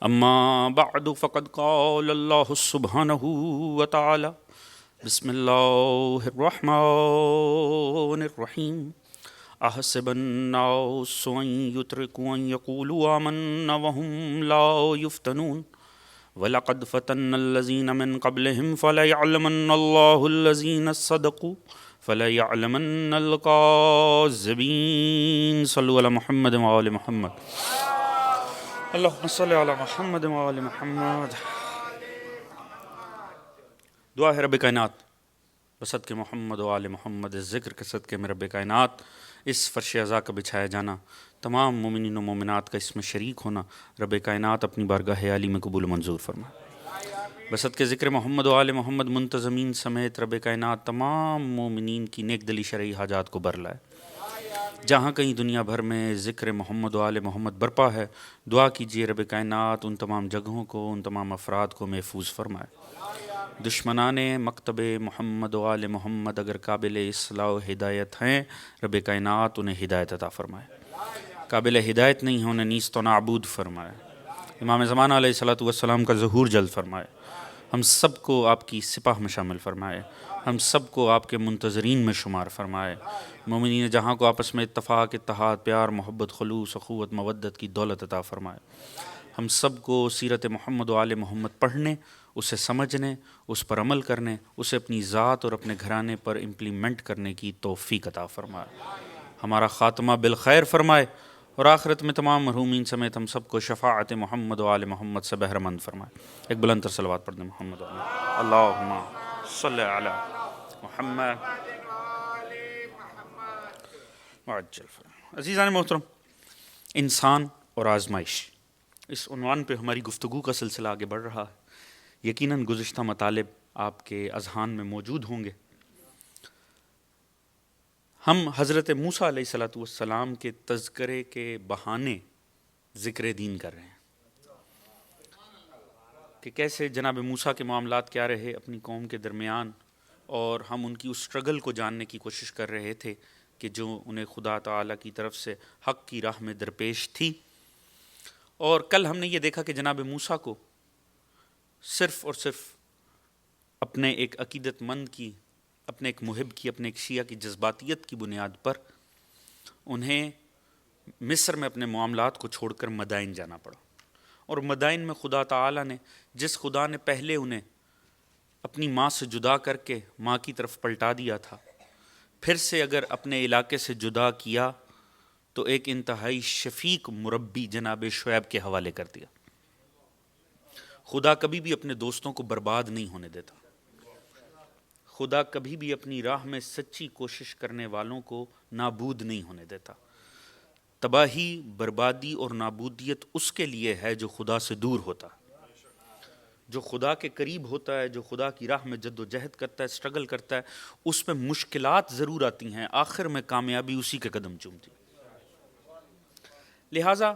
أما بعد فقد قال الله سبحانه وتعالى بسم الله الرحمن الرحيم أحسب الناس أن يتركوا أن يقولوا آمنا وهم لا يفتنون وَلَقَدْ فَتَنَّ الَّذِينَ مِنْ قَبْلِهِمْ فَلَيَعْلَمَنَّ اللَّهُ الَّذِينَ صَدَقُوا فَلَيَعْلَمَنَّ الْكَاذِبِينَ صلوا علی محمد وآل محمد اللہم صلی علی محمد وآل محمد۔ دعا ہے رب کائنات بصدق محمد وآل محمد، اس ذکر کے صدقے میں رب کائنات اس فرش عزا کا بچھایا جانا، تمام مومنین و مومنات کا اس میں شریک ہونا رب کائنات اپنی بارگاہ عالی میں قبول و منظور فرمائے۔ بصدق ذکر محمد و آل محمد منتظمین سمیت رب کائنات تمام مومنین کی نیک دلی شرعی حاجات کو بر لائے۔ جہاں کہیں دنیا بھر میں ذکر محمد و آل محمد برپا ہے، دعا کیجئے رب کائنات ان تمام جگہوں کو، ان تمام افراد کو محفوظ فرمائے۔ دشمنان مکتب محمد و آل محمد اگر قابل اصلاح و ہدایت ہیں، رب کائنات انہیں ہدایت عطا فرمائے۔ قابل ہدایت نہیں ہیں انہیں نیست و نابود فرمائے۔ امام زمانہ علیہ السلام کا ظہور جلد فرمائے۔ ہم سب کو آپ کی سپاہ میں شامل فرمائے، ہم سب کو آپ کے منتظرین میں شمار فرمائے۔ مومنین جہاں کو آپس میں اتفاق، اتحاد، پیار، محبت، خلوص، اخوت، مودت کی دولت عطا فرمائے۔ ہم سب کو سیرت محمد و آل محمد پڑھنے، اسے سمجھنے، اس پر عمل کرنے، اسے اپنی ذات اور اپنے گھرانے پر امپلیمنٹ کرنے کی توفیق عطا فرمائے۔ ہمارا خاتمہ بالخیر فرمائے اور آخرت میں تمام مرحومین سمیت ہم سب کو شفاعت محمد و آل محمد سے بہرہ مند فرمائے۔ ایک بلند تر صلوات پڑھ دیں محمد و آل محمد۔ اللہم صلی علی محمد وعجل فرمائے۔ عزیزان محترم، انسان اور آزمائش، اس عنوان پہ ہماری گفتگو کا سلسلہ آگے بڑھ رہا ہے۔ یقیناً گزشتہ مطالب آپ کے اذہان میں موجود ہوں گے۔ ہم حضرت موسیٰ علیہ السلام کے تذکرے کے بہانے ذکر دین کر رہے ہیں کہ کیسے جناب موسیٰ کے معاملات کیا رہے اپنی قوم کے درمیان، اور ہم ان کی اس سٹرگل کو جاننے کی کوشش کر رہے تھے کہ جو انہیں خدا تعالیٰ کی طرف سے حق کی راہ میں درپیش تھی۔ اور کل ہم نے یہ دیکھا کہ جناب موسیٰ کو صرف اور صرف اپنے ایک عقیدت مند کی، اپنے ایک محب کی، اپنے ایک شیعہ کی جذباتیت کی بنیاد پر انہیں مصر میں اپنے معاملات کو چھوڑ کر مدائن جانا پڑا۔ اور مدائن میں خدا تعالیٰ نے، جس خدا نے پہلے انہیں اپنی ماں سے جدا کر کے ماں کی طرف پلٹا دیا تھا، پھر سے اگر اپنے علاقے سے جدا کیا تو ایک انتہائی شفیق مربی جناب شعیب کے حوالے کر دیا۔ خدا کبھی بھی اپنے دوستوں کو برباد نہیں ہونے دیتا۔ خدا کبھی بھی اپنی راہ میں سچی کوشش کرنے والوں کو نابود نہیں ہونے دیتا۔ تباہی، بربادی اور نابودیت اس کے لیے ہے جو خدا سے دور ہوتا ہے۔ جو خدا کے قریب ہوتا ہے، جو خدا کی راہ میں جد و جہد کرتا ہے، سٹرگل کرتا ہے، اس میں مشکلات ضرور آتی ہیں، آخر میں کامیابی اسی کے قدم چومتی۔ لہٰذا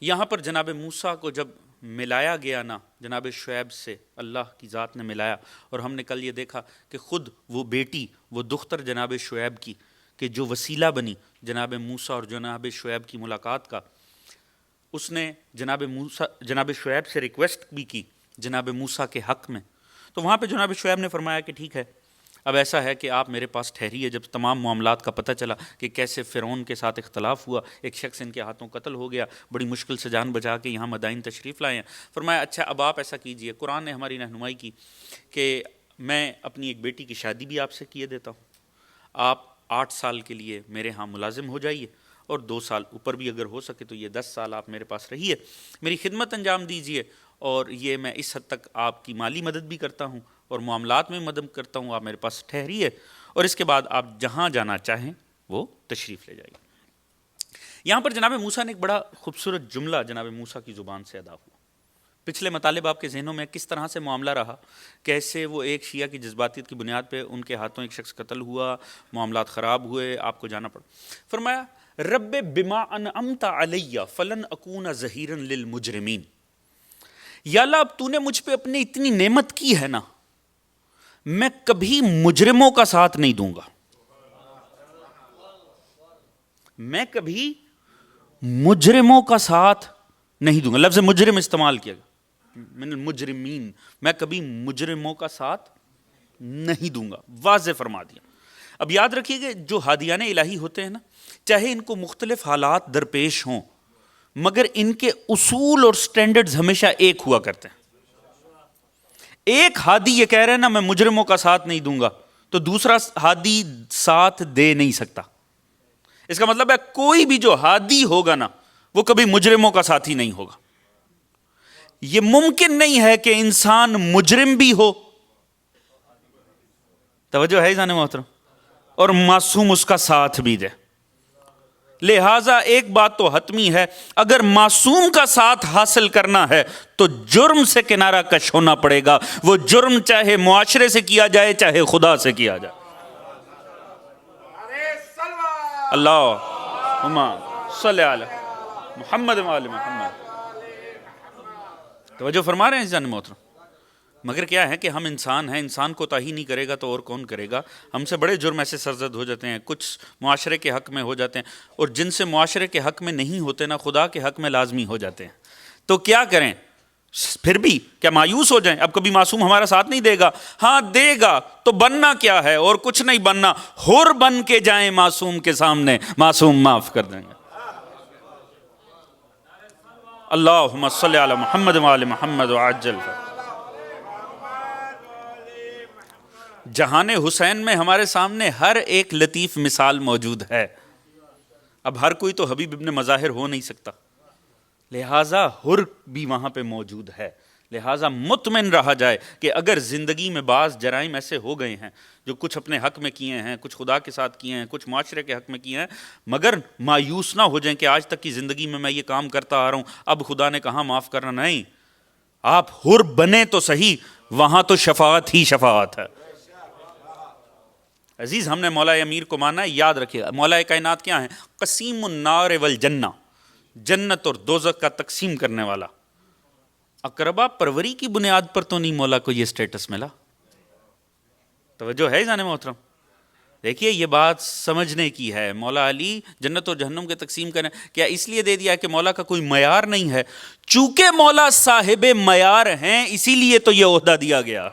یہاں پر جناب موسیٰ کو جب ملایا گیا نا جناب شعیب سے، اللہ کی ذات نے ملایا، اور ہم نے کل یہ دیکھا کہ خود وہ بیٹی، وہ دختر جناب شعیب کی، کہ جو وسیلہ بنی جناب موسیٰ اور جناب شعیب کی ملاقات کا، اس نے جناب شعیب سے ریکویسٹ بھی کی جناب موسیٰ کے حق میں۔ تو وہاں پہ جناب شعیب نے فرمایا کہ ٹھیک ہے، اب ایسا ہے کہ آپ میرے پاس ٹھہریے۔ جب تمام معاملات کا پتہ چلا کہ کیسے فرعون کے ساتھ اختلاف ہوا، ایک شخص ان کے ہاتھوں قتل ہو گیا، بڑی مشکل سے جان بچا کے یہاں مدائن تشریف لائے ہیں، فرمایا اچھا اب آپ ایسا کیجئے، قرآن نے ہماری رہنمائی کی کہ میں اپنی ایک بیٹی کی شادی بھی آپ سے کیے دیتا ہوں، آپ 8 سال کے لیے میرے ہاں ملازم ہو جائیے، اور 2 سال اوپر بھی اگر ہو سکے تو یہ 10 سال آپ میرے پاس رہیے، میری خدمت انجام دیجئے، اور یہ میں اس حد تک آپ کی مالی مدد بھی کرتا ہوں اور معاملات میں مدد کرتا ہوں، آپ میرے پاس ٹھہریے، اور اس کے بعد آپ جہاں جانا چاہیں وہ تشریف لے جائیے۔ یہاں پر جناب موسیٰ نے ایک بڑا خوبصورت جملہ جناب موسیٰ کی زبان سے ادا ہوا۔ پچھلے مطالب آپ کے ذہنوں میں کس طرح سے معاملہ رہا، کیسے وہ ایک شیعہ کی جذباتیت کی بنیاد پہ ان کے ہاتھوں ایک شخص قتل ہوا، معاملات خراب ہوئے، آپ کو جانا پڑا۔ فرمایا رب بما انعمت علی فلن اکون ظہیرا للمجرمین، یا اللہ اب تو نے مجھ پہ اپنی اتنی نعمت کی ہے نا، میں کبھی مجرموں کا ساتھ نہیں دوں گا، میں کبھی مجرموں کا ساتھ نہیں دوں گا. لفظ مجرم استعمال کیا گیا, من المجرمین, میں کبھی مجرموں کا ساتھ نہیں دوں گا, واضح فرما دیا. اب یاد رکھیے کہ جو ہادیان الہی ہوتے ہیں نا, چاہے ان کو مختلف حالات درپیش ہوں, مگر ان کے اصول اور سٹینڈرڈز ہمیشہ ایک ہوا کرتے ہیں. ایک ہادی یہ کہہ رہے ہیں نا میں مجرموں کا ساتھ نہیں دوں گا, تو دوسرا ہادی ساتھ دے نہیں سکتا. اس کا مطلب ہے کوئی بھی جو ہادی ہوگا نا وہ کبھی مجرموں کا ساتھی نہیں ہوگا. یہ ممکن نہیں ہے کہ انسان مجرم بھی ہو, توجہ ہے جان محترم, اور معصوم اس کا ساتھ بھی دے. لہٰذا ایک بات تو حتمی ہے, اگر معصوم کا ساتھ حاصل کرنا ہے تو جرم سے کنارہ کش ہونا پڑے گا. وہ جرم چاہے معاشرے سے کیا جائے چاہے خدا سے کیا جائے. اللہم صلی علی محمد و آل محمد. توجہ فرما رہے ہیں جان محترم. مگر کیا ہے کہ ہم انسان ہیں, انسان کو کوتاہی نہیں کرے گا تو اور کون کرے گا. ہم سے بڑے جرم ایسے سرزد ہو جاتے ہیں, کچھ معاشرے کے حق میں ہو جاتے ہیں, اور جن سے معاشرے کے حق میں نہیں ہوتے نا خدا کے حق میں لازمی ہو جاتے ہیں. تو کیا کریں, پھر بھی کیا مایوس ہو جائیں؟ اب کبھی معصوم ہمارا ساتھ نہیں دے گا؟ ہاں دے گا, تو بننا کیا ہے, اور کچھ نہیں بننا, حر بن کے جائیں معصوم کے سامنے, معصوم معاف کر دیں گے. اللہم صلی علی محمد و آل محمد وعجل. جہان حسین میں ہمارے سامنے ہر ایک لطیف مثال موجود ہے. اب ہر کوئی تو حبیب ابن مظاہر ہو نہیں سکتا, لہٰذا حر بھی وہاں پہ موجود ہے. لہٰذا مطمئن رہا جائے کہ اگر زندگی میں بعض جرائم ایسے ہو گئے ہیں جو کچھ اپنے حق میں کیے ہیں, کچھ خدا کے ساتھ کیے ہیں, کچھ معاشرے کے حق میں کیے ہیں, مگر مایوس نہ ہو جائیں کہ آج تک کی زندگی میں یہ کام کرتا آ رہا ہوں, اب خدا نے کہاں معاف کرنا. نہیں, آپ حر بنے تو صحیح, وہاں تو شفاعت ہی شفاعت ہے. عزیز, ہم نے مولا امیر کو مانا ہے, یاد رکھیے مولا کائنات کیا ہیں؟ قسیم النار والجنہ, جنت اور دوزخ کا تقسیم کرنے والا. اقربا پروری کی بنیاد پر تو نہیں مولا کو یہ سٹیٹس ملا. توجہ ہے جان محترم. دیکھیے یہ بات سمجھنے کی ہے. مولا علی جنت اور جہنم کے تقسیم کریں, کیا اس لیے دے دیا کہ مولا کا کوئی معیار نہیں ہے؟ چونکہ مولا صاحب معیار ہیں اسی لیے تو یہ عہدہ دیا گیا.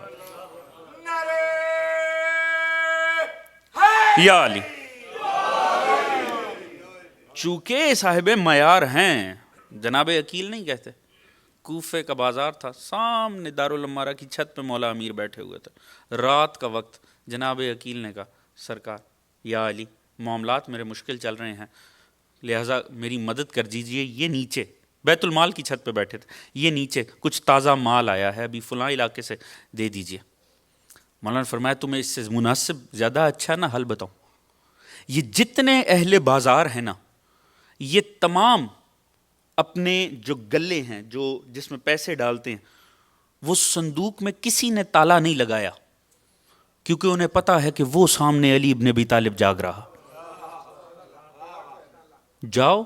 یا علی, چونکہ صاحب معیار ہیں. جناب عقیل نہیں کہتے, کوفے کا بازار تھا, سامنے دارالعمارہ کی چھت پہ مولا امیر بیٹھے ہوئے تھے. رات کا وقت جناب عقیل نے کہا, سرکار یا علی معاملات میرے مشکل چل رہے ہیں, لہٰذا میری مدد کر دیجئے. یہ نیچے بیت المال کی چھت پہ بیٹھے تھے, یہ نیچے کچھ تازہ مال آیا ہے, ابھی فلاں علاقے سے دے دیجئے. مولانا نے فرمایا تمہیں اس سے مناسب زیادہ اچھا نہ حل بتاؤں. یہ جتنے اہل بازار ہیں نا, یہ تمام اپنے جو گلے ہیں جو جس میں پیسے ڈالتے ہیں, وہ صندوق میں کسی نے تالا نہیں لگایا, کیونکہ انہیں پتا ہے کہ وہ سامنے علی ابن ابی طالب جاگ رہا. جاؤ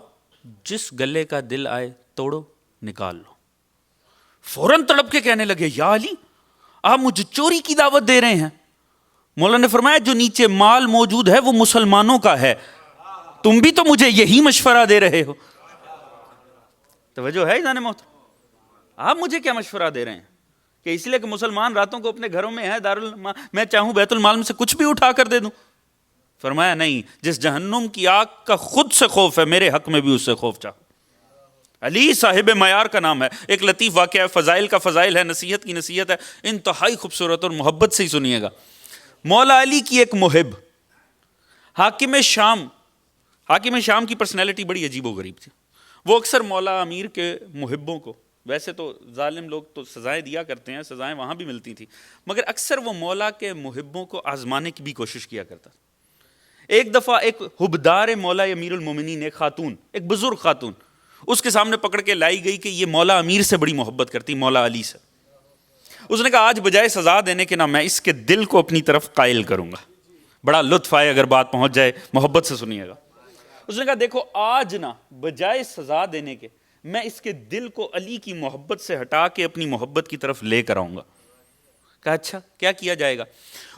جس گلے کا دل آئے توڑو نکال لو. فوراً تڑپ کے کہنے لگے, یا علی آپ مجھے چوری کی دعوت دے رہے ہیں. مولانا نے فرمایا جو نیچے مال موجود ہے وہ مسلمانوں کا ہے, تم بھی تو مجھے یہی مشورہ دے رہے ہو. توجہ ہے جان محترم, آپ مجھے کیا مشورہ دے رہے ہیں کہ اس لیے کہ مسلمان راتوں کو اپنے گھروں میں ہیں میں چاہوں بیت المال میں سے کچھ بھی اٹھا کر دے دوں؟ فرمایا نہیں, جس جہنم کی آگ کا خود سے خوف ہے میرے حق میں بھی اس سے خوف چاہو. علی صاحب معیار کا نام ہے. ایک لطیف واقعہ ہے, فضائل کا فضائل ہے, نصیحت کی نصیحت ہے, انتہائی خوبصورت اور محبت سے ہی سنیے گا. مولا علی کی ایک محب حاکم شام کی پرسنالٹی بڑی عجیب و غریب تھی. وہ اکثر مولا امیر کے محبوں کو, ویسے تو ظالم لوگ تو سزائیں دیا کرتے ہیں, سزائیں وہاں بھی ملتی تھی, مگر اکثر وہ مولا کے محبوں کو آزمانے کی بھی کوشش کیا کرتا. ایک دفعہ ایک حبدار مولا امیر المومنین, ایک خاتون, ایک بزرگ خاتون, اس کے سامنے پکڑ کے لائی گئی کہ یہ مولا امیر سے بڑی محبت کرتی, مولا علی سے. اس نے کہا آج بجائے سزا دینے کے نا میں اس کے دل کو اپنی طرف قائل کروں گا. بڑا لطف آئے اگر بات پہنچ جائے, محبت سے سنیے گا. اس نے کہا دیکھو آج نا بجائے سزا دینے کے میں اس کے دل کو علی کی محبت سے ہٹا کے اپنی محبت کی طرف لے کر آؤں گا. کہا اچھا کیا کیا جائے گا؟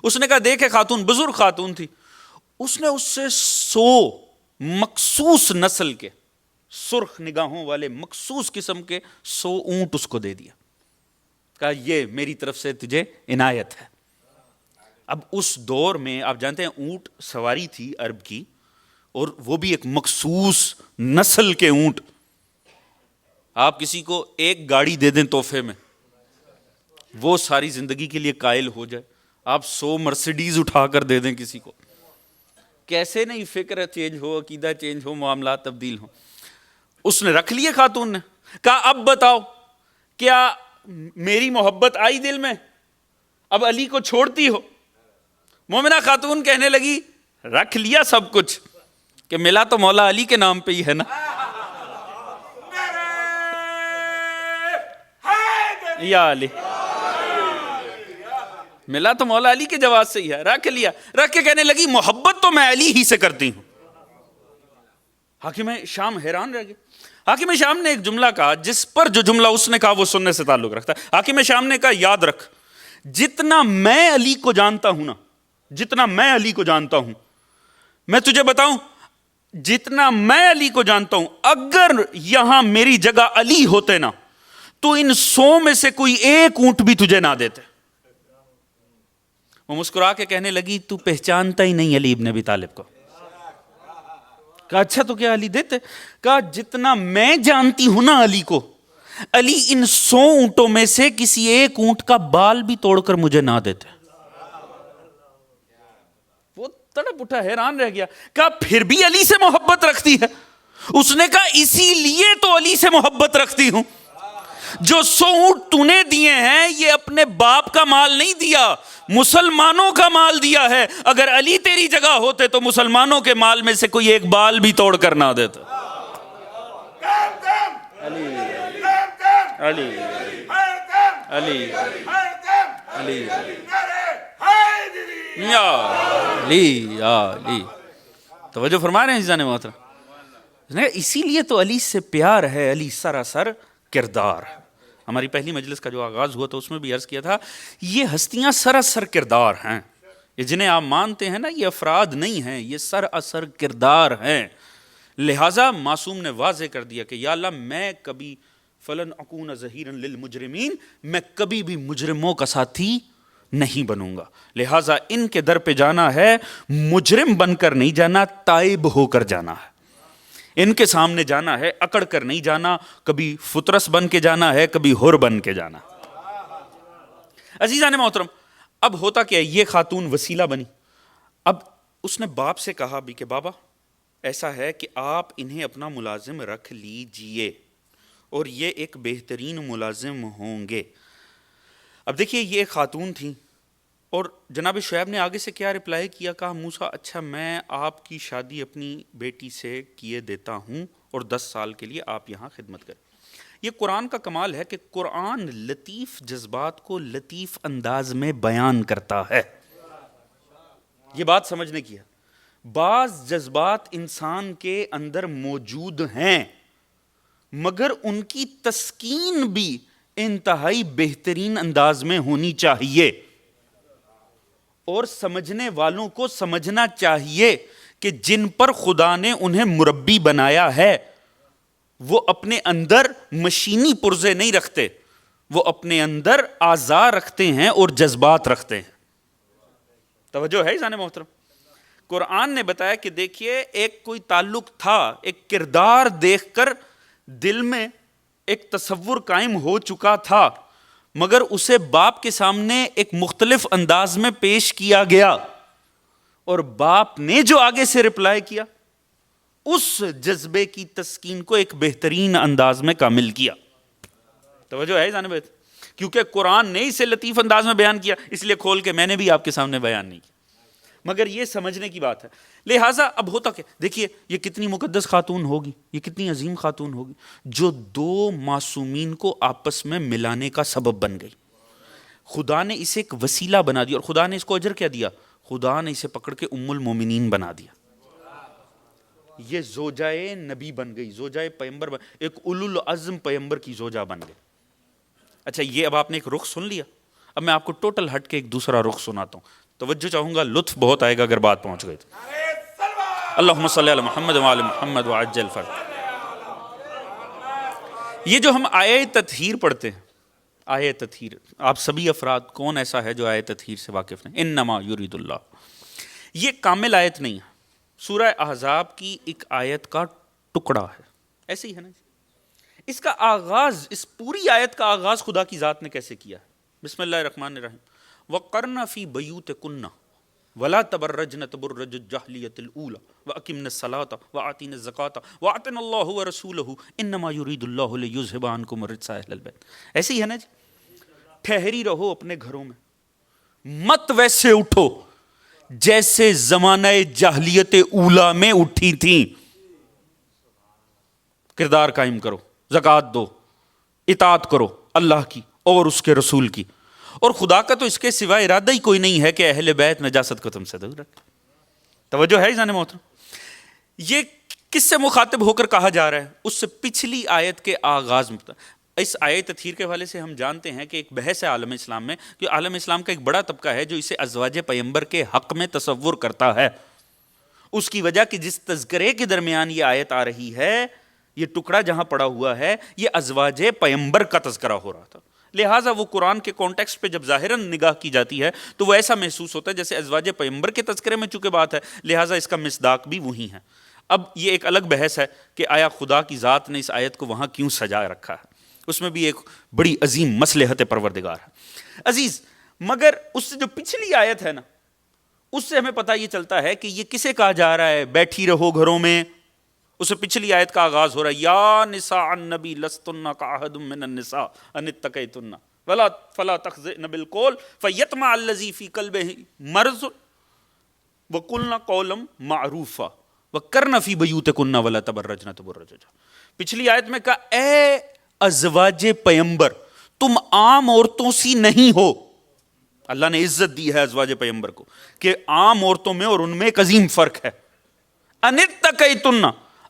اس نے کہا دیکھے خاتون, بزرگ خاتون تھی, اس نے اس سے 100 مخصوص نسل کے سرخ نگاہوں والے مخصوص قسم کے 100 اونٹ اس کو دے دیا، کہا یہ میری طرف سے تجھے عنایت ہے۔ اب اس دور میں آپ جانتے ہیں اونٹ سواری تھی عرب کی، اور وہ بھی ایک مخصوص نسل کے اونٹ۔ آپ کسی کو ایک گاڑی دے دیں تحفے میں، وہ ساری زندگی کے لیے قائل ہو جائے۔ آپ 100 مرسیڈیز اٹھا کر دے دیں کسی کو، کیسے نہیں فکر چینج ہو، عقیدہ چینج ہو، معاملات تبدیل ہو۔ اس نے رکھ لیے خاتون نے، کہا اب بتاؤ کیا میری محبت آئی دل میں، اب علی کو چھوڑتی ہو؟ مومنہ خاتون کہنے لگی رکھ لیا سب کچھ، کہ ملا تو مولا علی کے نام پہ ہی ہے نا، یا علی، ملا تو مولا علی کے جواز سے ہی ہے، رکھ لیا۔ رکھ کے کہنے لگی محبت تو میں علی ہی سے کرتی ہوں۔ حاکم شام حیران رہ گئے۔ حاکم شام نے ایک جملہ کہا جس پر جو جملہ اس نے کہا وہ سننے سے تعلق رکھتا ہے۔ حاکم شام نے کہا یاد رکھ، جتنا میں علی کو جانتا ہوں نا، جتنا میں علی کو جانتا ہوں، میں تجھے بتاؤں جتنا میں علی کو جانتا ہوں، اگر یہاں میری جگہ علی ہوتے نا تو ان 100 میں سے کوئی ایک اونٹ بھی تجھے نہ دیتے۔ وہ مسکرا کے کہنے لگی تو پہچانتا ہی نہیں علی ابن ابی طالب کو۔ کہا اچھا تو کیا علی دیتے؟ کہا جتنا میں جانتی ہوں نا علی کو، علی ان 100 اونٹوں میں سے کسی ایک اونٹ کا بال بھی توڑ کر مجھے نہ دیتے۔ وہ تڑپ اٹھا، حیران رہ گیا۔ کہا پھر بھی علی سے محبت رکھتی ہے؟ اس نے کہا اسی لیے تو علی سے محبت رکھتی ہوں۔ جو 100 اونٹ تو نے دیے ہیں یہ اپنے باپ کا مال نہیں دیا، مسلمانوں کا مال دیا ہے۔ اگر علی تیری جگہ ہوتے تو مسلمانوں کے مال میں سے کوئی ایک بال بھی توڑ کر نہ دیتا۔ علی علی علی علی یا علی یا علی۔ توجہ فرما رہے ہیں عزیزان محترم، اسی لیے تو علی سے پیار ہے، علی سراسر کردار۔ ہماری پہلی مجلس کا جو آغاز ہوا تو اس میں بھی عرض کیا تھا یہ ہستیاں سراسر کردار ہیں، یہ جنہیں آپ مانتے ہیں نا یہ افراد نہیں ہیں، یہ سراسر کردار ہیں۔ لہٰذا معصوم نے واضح کر دیا کہ یا اللہ میں کبھی فلن اکون ظہیرا للمجرمین، میں کبھی بھی مجرموں کا ساتھی نہیں بنوں گا۔ لہٰذا ان کے در پہ جانا ہے مجرم بن کر نہیں جانا، تائب ہو کر جانا ہے۔ ان کے سامنے جانا ہے اکڑ کر نہیں جانا، کبھی فطرس بن کے جانا ہے، کبھی حر بن کے جانا۔ عزیزان محترم، اب ہوتا کیا یہ خاتون وسیلہ بنی۔ اب اس نے باپ سے کہا بھی کہ بابا ایسا ہے کہ آپ انہیں اپنا ملازم رکھ لیجئے اور یہ ایک بہترین ملازم ہوں گے۔ اب دیکھیے یہ ایک خاتون تھی اور جناب شعیب نے آگے سے کیا رپلائی کیا، کہا موسیٰ اچھا میں آپ کی شادی اپنی بیٹی سے کیے دیتا ہوں اور 10 سال کے لیے آپ یہاں خدمت کریں۔ یہ قرآن کا کمال ہے کہ قرآن لطیف جذبات کو لطیف انداز میں بیان کرتا ہے۔ یہ بات سمجھنے کی ہے، بعض جذبات انسان کے اندر موجود ہیں مگر ان کی تسکین بھی انتہائی بہترین انداز میں ہونی چاہیے، اور سمجھنے والوں کو سمجھنا چاہیے کہ جن پر خدا نے انہیں مربی بنایا ہے وہ اپنے اندر مشینی پرزے نہیں رکھتے، وہ اپنے اندر اعضاء رکھتے ہیں اور جذبات رکھتے ہیں۔ توجہ ہے عزیزان محترم، قرآن نے بتایا کہ دیکھیے ایک کوئی تعلق تھا، ایک کردار دیکھ کر دل میں ایک تصور قائم ہو چکا تھا مگر اسے باپ کے سامنے ایک مختلف انداز میں پیش کیا گیا، اور باپ نے جو آگے سے رپلائی کیا اس جذبے کی تسکین کو ایک بہترین انداز میں کامل کیا۔ توجہ ہے جانب، کیونکہ قرآن نے اسے لطیف انداز میں بیان کیا اس لیے کھول کے میں نے بھی آپ کے سامنے بیان نہیں کیا، مگر یہ سمجھنے کی بات ہے۔ لہٰذا اب ہوتا کہ دیکھیے یہ کتنی مقدس خاتون ہوگی، یہ کتنی عظیم خاتون ہوگی جو 2 معصومین کو آپس میں ملانے کا سبب بن گئی۔ خدا نے اسے ایک وسیلہ بنا دیا، اور خدا نے اس کو اجر کیا دیا، خدا نے اسے پکڑ کے ام المومنین بنا دیا۔ یہ زوجائے نبی بن گئی، زوجائے پیغمبر بن، ایک اولو العزم پیغمبر کی زوجہ بن گئی۔ اچھا یہ اب آپ نے ایک رخ سن لیا، اب میں آپ کو ٹوٹل ہٹ کے ایک دوسرا رخ سناتا ہوں، توجہ چاہوں گا، لطف بہت آئے گا اگر بات پہنچ گئی تو۔ اللہم صلی علی محمد وعلی محمد وعجل فرج۔ یہ جو ہم آیہ تطہیر پڑھتے ہیں، آیہ تطہیر، آپ سبھی افراد کون ایسا ہے جو آیہ تطہیر سے واقف نہیں؟ انما یرید اللہ، یہ کامل آیت نہیں ہے، سورہ احزاب کی ایک آیت کا ٹکڑا ہے، ایسے ہی ہے نا جی۔ اس کا آغاز، اس پوری آیت کا آغاز خدا کی ذات نے کیسے کیا ہے؟ بسم اللہ الرحمن الرحیم، وَقَرْنَ فِي بَيُوتِكُنَّ وَلَا تَبَرَّجْنَ تَبَرُّجَ الجَّاهِلِيَّةِ الْأُولَىٰ وَأَقِمْنَ الصَّلَاةَ وَآتِينَ الزَّكَاةَ وَأَطِعْنَ اللَّهَ وَرَسُولَهُ إِنَّمَا يُرِيدُ اللَّهُ لِيُذْهِبَ عَنكُمُ الرِّجْسَ أَهْلَ الْبَيْتِ۔ ایسے ہی ہے نا جی، ٹھہری رہو اپنے گھروں میں، مت ویسے اٹھو جیسے زمانہ جاہلیت اولا میں اٹھی تھیں۔ کردار قائم کرو، زکوٰۃ دو، اطاعت کرو اللہ کی اور اس کے رسول کی، اور خدا کا تو اس کے سوا ارادہ ہی کوئی نہیں ہے کہ اہل بیت نجاست کو تم سے دور رکھے۔ توجہ ہے عزیزان محترم؟ یہ کس سے مخاطب ہو کر کہا جا رہا ہے؟ اس سے پچھلی آیت کے آغاز میں۔ اس آیت تطہیر کے حوالے سے ہم جانتے ہیں کہ ایک بحث ہے عالم اسلام میں، کہ عالم اسلام کا ایک بڑا طبقہ ہے جو اسے ازواج پیغمبر کے حق میں تصور کرتا ہے۔ اس کی وجہ کہ جس تذکرے کے درمیان یہ آیت آ رہی ہے، یہ ٹکڑا جہاں پڑا ہوا ہے، یہ ازواج پیغمبر کا تذکرہ ہو رہا تھا، لہٰذا وہ قرآن کے کانٹیکسٹ پہ جب ظاہراً نگاہ کی جاتی ہے تو وہ ایسا محسوس ہوتا ہے جیسے ازواج پیغمبر کے تذکرے میں چونکہ بات ہے، لہٰذا اس کا مصداق بھی وہی ہے۔ اب یہ ایک الگ بحث ہے کہ آیا خدا کی ذات نے اس آیت کو وہاں کیوں سجا رکھا ہے، اس میں بھی ایک بڑی عظیم مصلحت پروردگار ہے عزیز۔ مگر اس سے جو پچھلی آیت ہے نا، اس سے ہمیں پتہ یہ چلتا ہے کہ یہ کسے کہا جا رہا ہے؟ بیٹھی رہو گھروں میں۔ اس سے پچھلی آیت کا آغاز ہو رہا ہے، یا نساء النبی لستن کاحد من النساء ان اتقیتن فلا تخضعن بالقول فیطمع الذی فی قلبہ مرض وقلن قولا معروفا وقرن فی بیوتکن ولا تبرجن تبرج۔ پچھلی آیت میں کہا اے ازواج پیغمبر تم عام عورتوں سی نہیں ہو۔ اللہ نے عزت دی ہے ازواج پیغمبر کو کہ عام عورتوں میں اور ان میں ایک عظیم فرق ہے۔ ان اتقیتن،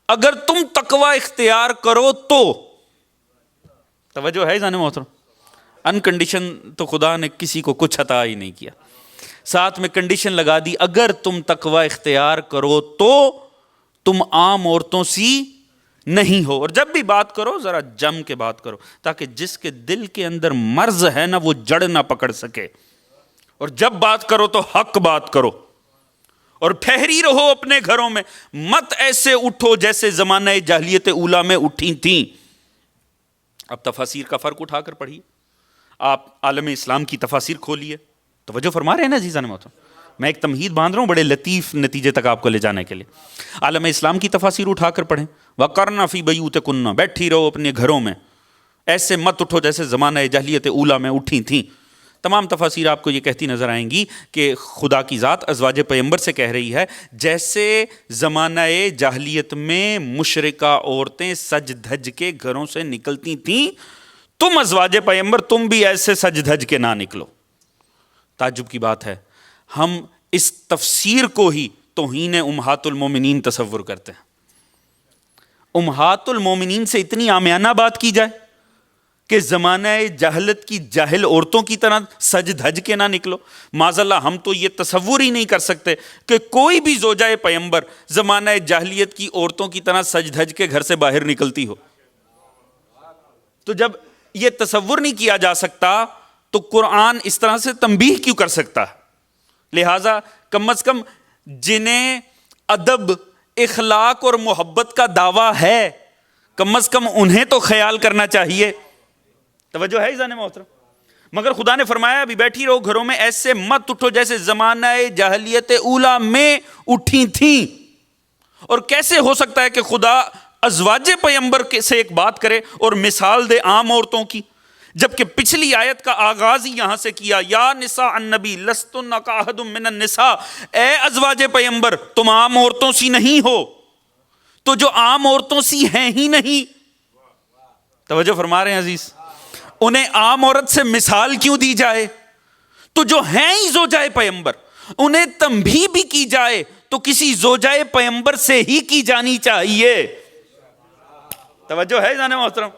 اگر تم تقوی اختیار کرو تو۔ توجہ ہے عزیزان محترم؟ ان کنڈیشن تو خدا نے کسی کو کچھ عطا ہی نہیں کیا، ساتھ میں کنڈیشن لگا دی، اگر تم تقوی اختیار کرو تو تم عام عورتوں سی نہیں ہو، اور جب بھی بات کرو ذرا جم کے بات کرو تاکہ جس کے دل کے اندر مرض ہے نا وہ جڑ نہ پکڑ سکے، اور جب بات کرو تو حق بات کرو، اور ٹھہری رہو اپنے گھروں میں، مت ایسے اٹھو جیسے زمانہ جاہلیت اولا میں اٹھی تھیں۔ اب تفاسیر کا فرق اٹھا کر پڑھیے، آپ عالم اسلام کی تفاسیر کھولیے، توجہ فرما رہے ہیں نا عزیزان محترم؟ میں ایک تمہید باندھ رہا ہوں بڑے لطیف نتیجے تک آپ کو لے جانے کے لیے۔ عالم اسلام کی تفاسیر اٹھا کر پڑھیں، وَقَرْنَ فِي بَيُوتِكُنَّ، بیٹھی رہو اپنے گھروں میں، ایسے مت اٹھو جیسے زمانہ جاہلیت اولا میں اٹھی تھیں۔ تمام تفاسیر آپ کو یہ کہتی نظر آئیں گی کہ خدا کی ذات ازواج پیغمبر سے کہہ رہی ہے جیسے زمانہ جاہلیت میں مشرکہ عورتیں سج دھج کے گھروں سے نکلتی تھیں، تم ازواج پیغمبر تم بھی ایسے سج دھج کے نہ نکلو۔ تعجب کی بات ہے، ہم اس تفسیر کو ہی توہین امہات المومنین تصور کرتے ہیں۔ امہات المومنین سے اتنی عامیانہ بات کی جائے کہ زمانہ جہلت کی جاہل عورتوں کی طرح سج دھج کے نہ نکلو۔ معاذ اللہ، ہم تو یہ تصور ہی نہیں کر سکتے کہ کوئی بھی زوجہ پیغمبر زمانہ جاہلیت کی عورتوں کی طرح سج دھج کے گھر سے باہر نکلتی ہو۔ تو جب یہ تصور نہیں کیا جا سکتا تو قرآن اس طرح سے تنبیہ کیوں کر سکتا ہے؟ لہٰذا کم از کم جنہیں ادب، اخلاق اور محبت کا دعویٰ ہے، کم از کم انہیں تو خیال کرنا چاہیے۔ توجہ ہے عزیزان محترم؟ مگر خدا نے فرمایا ابھی بیٹھی رہو گھروں میں، ایسے مت اٹھو جیسے زمانہ جاہلیت اولا میں اٹھی تھیں۔ اور کیسے ہو سکتا ہے کہ خدا ازواج پیغمبر سے ایک بات کرے اور مثال دے عام عورتوں کی، جبکہ پچھلی آیت کا آغاز ہی یہاں سے کیا، یا نساء النبی لستن کاحد من النساء، اے ازواج پیغمبر تم عام عورتوں سی نہیں ہو۔ تو جو عام عورتوں سی ہیں ہی نہیں، توجہ فرما رہے ہیں عزیز، انہیں عام عورت سے مثال کیوں دی جائے؟ تو جو ہیں ہی زوجہ پیغمبر، انہیں تنبیہ بھی کی جائے تو کسی زوجہ پیغمبر سے ہی کی جانی چاہیے۔ توجہ ہے جانے محترم؟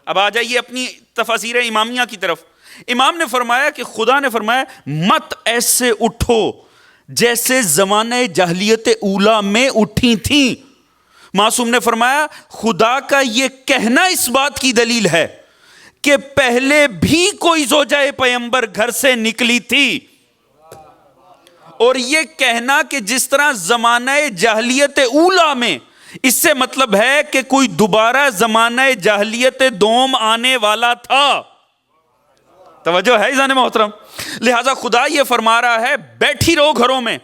اب آ جائیے اپنی تفاسیر امامیہ کی طرف۔ امام نے فرمایا کہ خدا نے فرمایا مت ایسے اٹھو جیسے زمانہ جاہلیت اولا میں اٹھی تھیں۔ معصوم نے فرمایا خدا کا یہ کہنا اس بات کی دلیل ہے کہ پہلے بھی کوئی زوجہ پیغمبر گھر سے نکلی تھی، اور یہ کہنا کہ جس طرح زمانہ جاہلیت اولا میں، اس سے مطلب ہے کہ کوئی دوبارہ زمانہ جاہلیت دوم آنے والا تھا۔ توجہ ہے عزیزان محترم؟ لہذا خدا یہ فرما رہا ہے بیٹھی رہو گھروں میں،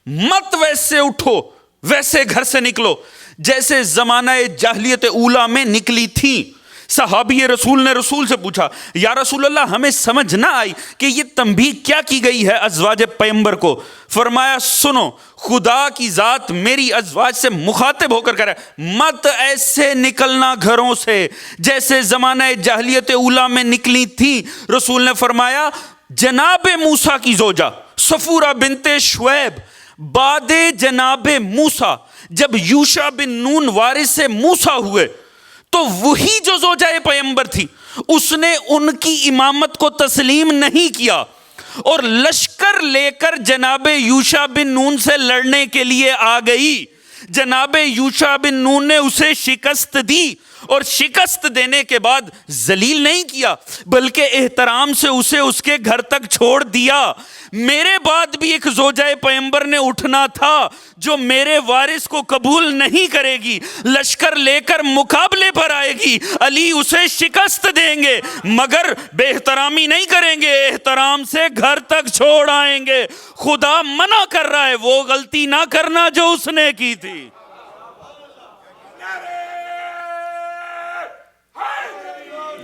مت ویسے اٹھو ویسے گھر سے نکلو جیسے زمانہ جاہلیت اولا میں نکلی تھی۔ صحابی رسول نے رسول سے پوچھا یا رسول اللہ ہمیں سمجھ نہ آئی کہ یہ تنبیہ کیا کی گئی ہے ازواج پیغمبر کو؟ فرمایا سنو، خدا کی ذات میری ازواج سے مخاطب ہو کر کہہ رہا ہے مت ایسے نکلنا گھروں سے جیسے زمانہ جاہلیت اولا میں نکلی تھی۔ رسول نے فرمایا جناب موسیٰ کی زوجہ صفورہ بنت شعیب بعد جناب موسیٰ جب یوشع بن نون وارث موسیٰ ہوئے تو وہی جو زوجہ پیغمبر تھی اس نے ان کی امامت کو تسلیم نہیں کیا اور لشکر لے کر جناب یوشع بن نون سے لڑنے کے لیے آ گئی۔ جناب یوشع بن نون نے اسے شکست دی اور شکست دینے کے بعد ذلیل نہیں کیا بلکہ احترام سے اسے اس کے گھر تک چھوڑ دیا۔ میرے بعد بھی ایک زوجہ پیغمبر نے اٹھنا تھا جو میرے وارث کو قبول نہیں کرے گی، لشکر لے کر مقابلے پر آئے گی، علی اسے شکست دیں گے مگر بے احترامی نہیں کریں گے، احترام سے گھر تک چھوڑ آئیں گے۔ خدا منع کر رہا ہے وہ غلطی نہ کرنا جو اس نے کی تھی۔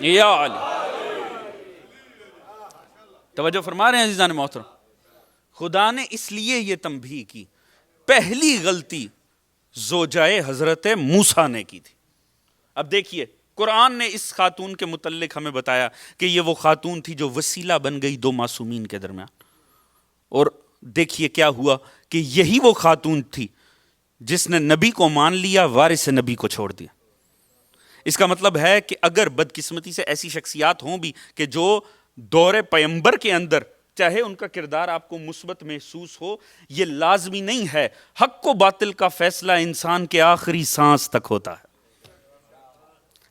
یا علی، توجہ فرما رہے ہیں عزیزان محترم؟ خدا نے اس لیے یہ تنبیہ کی، پہلی غلطی زوجہ حضرت موسیٰ نے کی تھی۔ اب دیکھیے قرآن نے اس خاتون کے متعلق ہمیں بتایا کہ یہ وہ خاتون تھی جو وسیلہ بن گئی دو معصومین کے درمیان، اور دیکھیے کیا ہوا کہ یہی وہ خاتون تھی جس نے نبی کو مان لیا، وارث نبی کو چھوڑ دیا۔ اس کا مطلب ہے کہ اگر بدقسمتی سے ایسی شخصیات ہوں بھی کہ جو دور پیغمبر کے اندر چاہے ان کا کردار آپ کو مثبت محسوس ہو، یہ لازمی نہیں ہے۔ حق و باطل کا فیصلہ انسان کے آخری سانس تک ہوتا ہے۔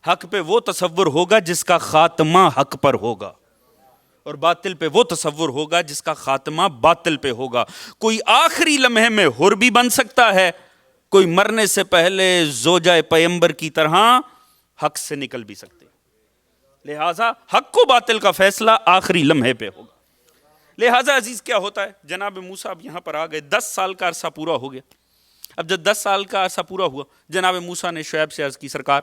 حق پہ وہ تصور ہوگا جس کا خاتمہ حق پر ہوگا، اور باطل پہ وہ تصور ہوگا جس کا خاتمہ باطل پہ ہوگا۔ کوئی آخری لمحے میں حر بھی بن سکتا ہے، کوئی مرنے سے پہلے زوجہ پیغمبر کی طرح حق سے نکل بھی سکتے۔ لہٰذا حق و باطل کا فیصلہ آخری لمحے پہ ہوگا۔ لہٰذا عزیز کیا ہوتا ہے، جناب موسیٰ اب یہاں پر آ گئے، 10 سال کا عرصہ پورا ہو گیا۔ اب جب 10 سال کا عرصہ پورا ہوا، جناب موسیٰ نے شعیب سے عرض کی سرکار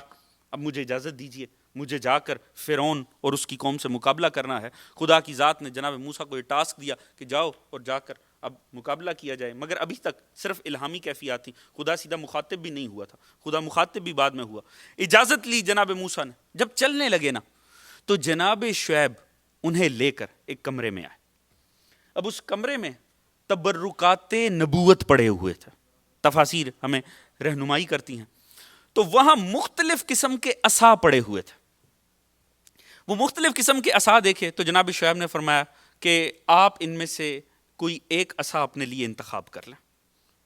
اب مجھے اجازت دیجئے، مجھے جا کر فرعون اور اس کی قوم سے مقابلہ کرنا ہے۔ خدا کی ذات نے جناب موسیٰ کو یہ ٹاسک دیا کہ جاؤ اور جا کر اب مقابلہ کیا جائے، مگر ابھی تک صرف الہامی کیفیات تھی، خدا سیدھا مخاطب بھی نہیں ہوا تھا، خدا مخاطب بھی بعد میں ہوا۔ اجازت لی جناب موسیٰ نے، جب چلنے لگے نا تو جناب شعیب انہیں لے کر ایک کمرے میں آئے۔ اب اس کمرے میں تبرکات نبوت پڑے ہوئے تھے، تفاسیر ہمیں رہنمائی کرتی ہیں، تو وہاں مختلف قسم کے عصا پڑے ہوئے تھے۔ وہ مختلف قسم کے عصا دیکھے تو جناب شعیب نے فرمایا کہ آپ ان میں سے کوئی ایک عصا اپنے لیے انتخاب کر لیں،